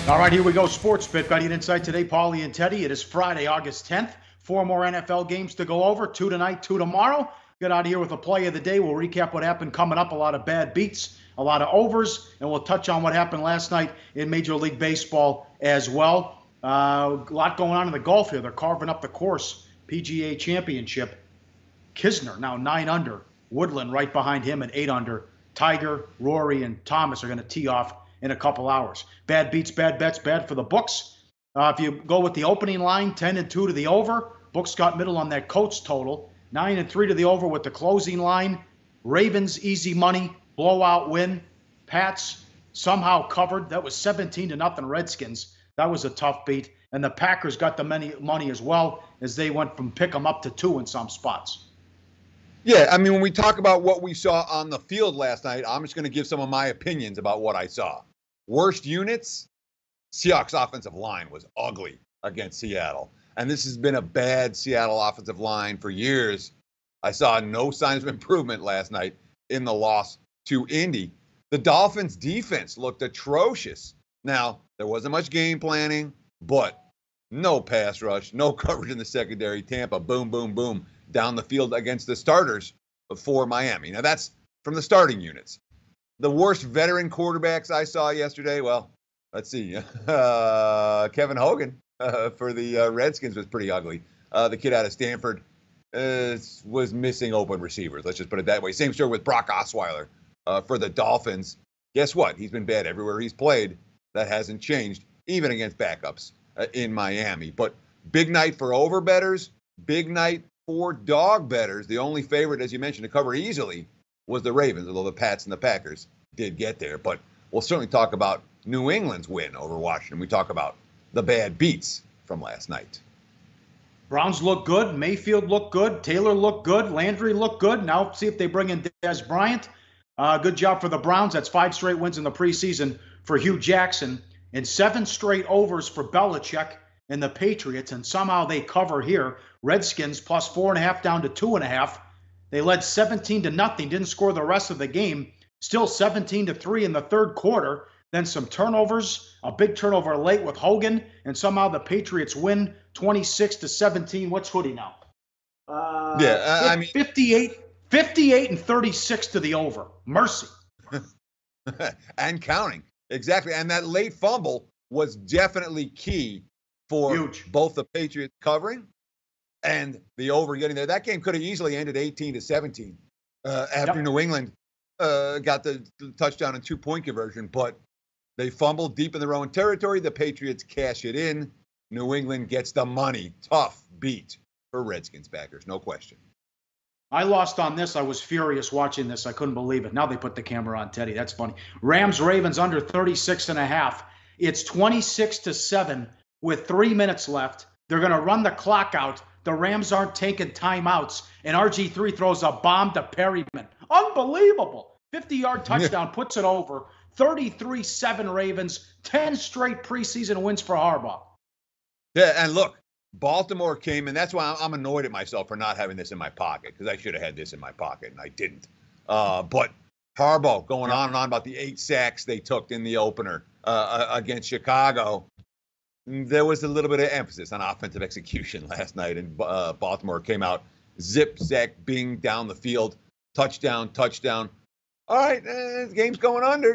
All right, here we go. Sportsbook betting insight today. Pauly and Teddy. It is Friday, August 10th. 4 more NFL games to go over. 2 tonight, 2 tomorrow. Get out of here with a play of the day. We'll recap what happened coming up. A lot of bad beats, a lot of overs, and we'll touch on what happened last night in Major League Baseball as well. A lot going on in the golf here. They're carving up the course. PGA Championship. Kisner now 9 under. Woodland right behind him at 8 under. Tiger, Rory, and Thomas are going to tee off in a couple hours. Bad beats, bad bets, bad for the books. If you go with the opening line, 10-2 to the over. Books got middle on that Coats total. 9-3 to the over with the closing line. Ravens, easy money, blowout win. Pats somehow covered. That was 17-0 Redskins. That was a tough beat. And the Packers got the money as well as they went from pick 'em up to 2 in some spots. Yeah, I mean, when we talk about what we saw on the field last night, I'm just going to give some of my opinions about what I saw. Worst units, Seahawks offensive line was ugly against Seattle. And this has been a bad Seattle offensive line for years. I saw no signs of improvement last night in the loss to Indy. The Dolphins' defense looked atrocious. Now, there wasn't much game planning, but no pass rush, no coverage in the secondary. Tampa, boom, boom, boom, down the field against the starters for Miami. Now, that's from the starting units. The worst veteran quarterbacks I saw yesterday, well, let's see. Kevin Hogan for the Redskins was pretty ugly. The kid out of Stanford was missing open receivers. Let's just put it that way. Same story with Brock Osweiler for the Dolphins. Guess what? He's been bad everywhere he's played. That hasn't changed, even against backups in Miami. But big night for over bettors, big night for dog bettors. The only favorite, as you mentioned, to cover easily was the Ravens, although the Pats and the Packers did get there. But we'll certainly talk about New England's win over Washington. We talk about the bad beats from last night. Browns look good. Mayfield looked good. Taylor looked good. Landry looked good. Now see if they bring in Dez Bryant. Good job for the Browns. That's 5 straight wins in the preseason for Hugh Jackson and 7 straight overs for Belichick and the Patriots. And somehow they cover here. Redskins plus 4.5 down to 2.5. They led 17-0, didn't score the rest of the game. Still 17-3 in the third quarter. Then some turnovers, a big turnover late with Hogan, and somehow the Patriots win 26-17. What's Hoodie now? I mean 58 and 36 to the over. Mercy. And counting. Exactly. And that late fumble was definitely key for both the Patriots covering and the over getting there. That game could have easily ended 18-17 after New England got the touchdown and 2-point conversion. But they fumbled deep in their own territory. The Patriots cash it in. New England gets the money. Tough beat for Redskins backers, no question. I lost on this. I was furious watching this. I couldn't believe it. Now they put the camera on Teddy. That's funny. Rams-Ravens under 36.5. It's 26-7 with 3 minutes left. They're going to run the clock out. The Rams aren't taking timeouts. And RG3 throws a bomb to Perryman. Unbelievable. 50-yard touchdown, puts it over. 33-7 Ravens. 10 straight preseason wins for Harbaugh. Yeah, and look, Baltimore came, and that's why I'm annoyed at myself for not having this in my pocket, because I should have had this in my pocket, and I didn't. But Harbaugh going on and on about the 8 sacks they took in the opener against Chicago. There was a little bit of emphasis on offensive execution last night, and Baltimore came out, zip, zack, bing, down the field, touchdown. All right, game's going under.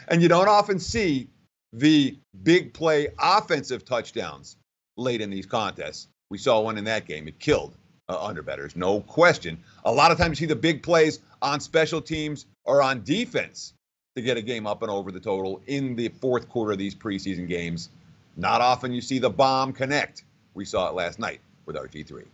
And you don't often see the big play offensive touchdowns late in these contests. We saw one in that game. It killed underbettors, no question. A lot of times you see the big plays on special teams or on defense to get a game up and over the total in the fourth quarter of these preseason games. Not often you see the bomb connect. We saw it last night with RG3.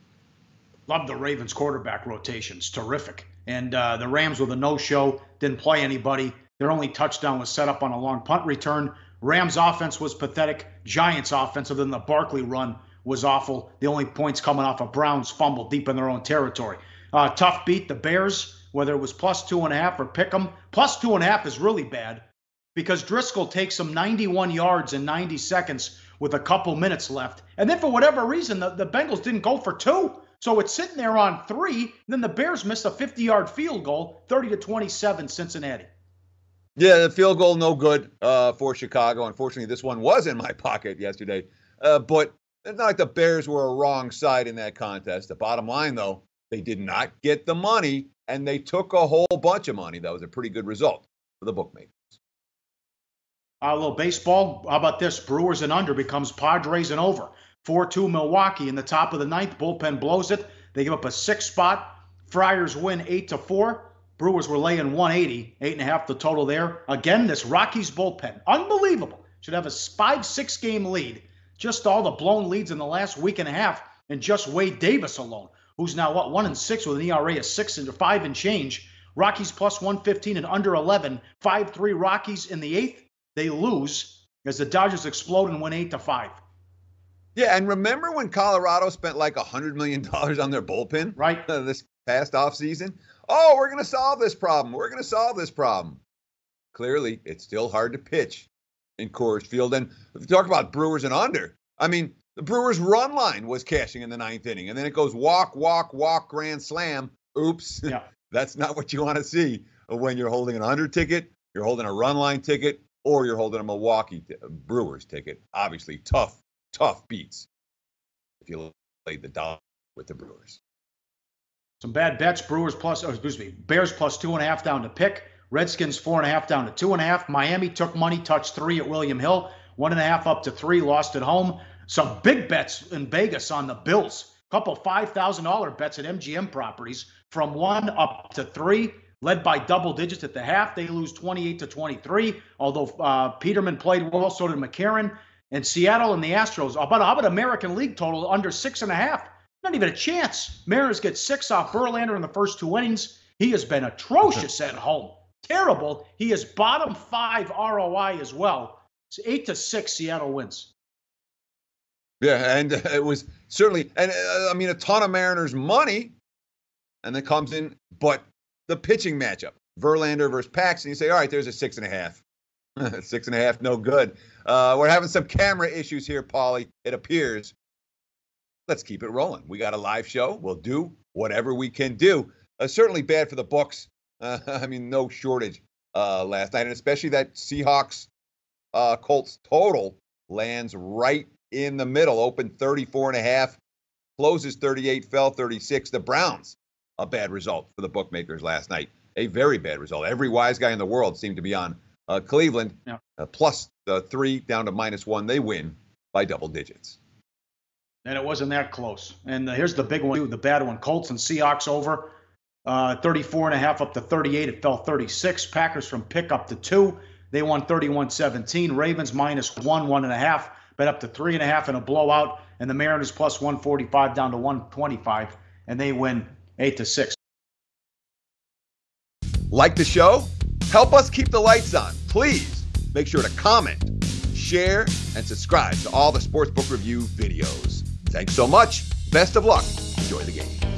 Love the Ravens quarterback rotations. Terrific. And the Rams with a no-show, didn't play anybody. Their only touchdown was set up on a long punt return. Rams offense was pathetic. Giants offense, other than the Barkley run, was awful. The only points coming off a Browns fumble deep in their own territory. Tough beat, the Bears, whether it was plus 2.5 or pick 'em. Plus 2.5 is really bad because Driscoll takes them 91 yards in 90 seconds with a couple minutes left. And then for whatever reason, the Bengals didn't go for 2. So it's sitting there on 3. Then the Bears missed a 50-yard field goal, 30-27 Cincinnati. Yeah, the field goal, no good for Chicago. Unfortunately, this one was in my pocket yesterday. But it's not like the Bears were a wrong side in that contest. The bottom line, though, they did not get the money, and they took a whole bunch of money. That was a pretty good result for the bookmakers. A little baseball. How about this? Brewers and under becomes Padres and over. 4-2 Milwaukee in the top of the ninth. Bullpen blows it. They give up a 6 spot. Friars win 8-4. Brewers were laying 180, 8.5 the total there. Again, this Rockies bullpen, unbelievable. Should have a 5-6 game lead. Just all the blown leads in the last week and a half, and just Wade Davis alone, who's now 1-6 with an ERA of 5 and change. Rockies plus 115 and under 11. 5-3 Rockies in the 8th. They lose as the Dodgers explode and win 8-5. Yeah, and remember when Colorado spent like $100 million on their bullpen? Right. This past offseason? Oh, we're going to solve this problem. We're going to solve this problem. Clearly, it's still hard to pitch in Coors Field. And if you talk about Brewers and under, I mean, the Brewers' run line was cashing in the 9th inning. And then it goes walk, walk, walk, grand slam. Oops. Yeah. That's not what you want to see when you're holding an under ticket, you're holding a run line ticket, or you're holding a Milwaukee Brewers ticket. Obviously, tough beats if you played the dollar with the Brewers. Some bad bets. Bears plus 2.5 down to pick. Redskins 4.5 down to 2.5. Miami took money, touched 3 at William Hill. 1.5 up to 3, lost at home. Some big bets in Vegas on the Bills. A couple $5,000 bets at MGM properties from 1 up to 3, led by double digits at the half. They lose 28-23. Although Peterman played well, so did McCarron. And Seattle and the Astros. How about American League total under 6.5? Not even a chance. Mariners get 6 off Verlander in the first 2 innings. He has been atrocious at home. Terrible. He is bottom 5 ROI as well. It's 8-6 Seattle wins. Yeah, and it was certainly, and a ton of Mariners money, and then comes in, but the pitching matchup, Verlander versus Paxton, you say, all right, there's a 6.5. 6.5, no good. We're having some camera issues here, Pauly, it appears. Let's keep it rolling. We got a live show. We'll do whatever we can do. Certainly bad for the books. No shortage last night, and especially that Seahawks Colts total lands right in the middle. Opened 34.5, closes 38, fell 36. The Browns, a bad result for the bookmakers last night. A very bad result. Every wise guy in the world seemed to be on Cleveland. Yeah. Plus 3 down to -1. They win by double digits. And it wasn't that close. And here's the big one, the bad one. Colts and Seahawks over 34.5 up to 38. It fell 36. Packers from pick up to 2. They won 31-17. Ravens -1, 1.5. Bet up to 3.5 in a blowout. And the Mariners plus 145 down to 125. And they win 8-6. Like the show? Help us keep the lights on. Please make sure to comment, share, and subscribe to all the Sportsbook Review videos. Thanks so much. Best of luck. Enjoy the game.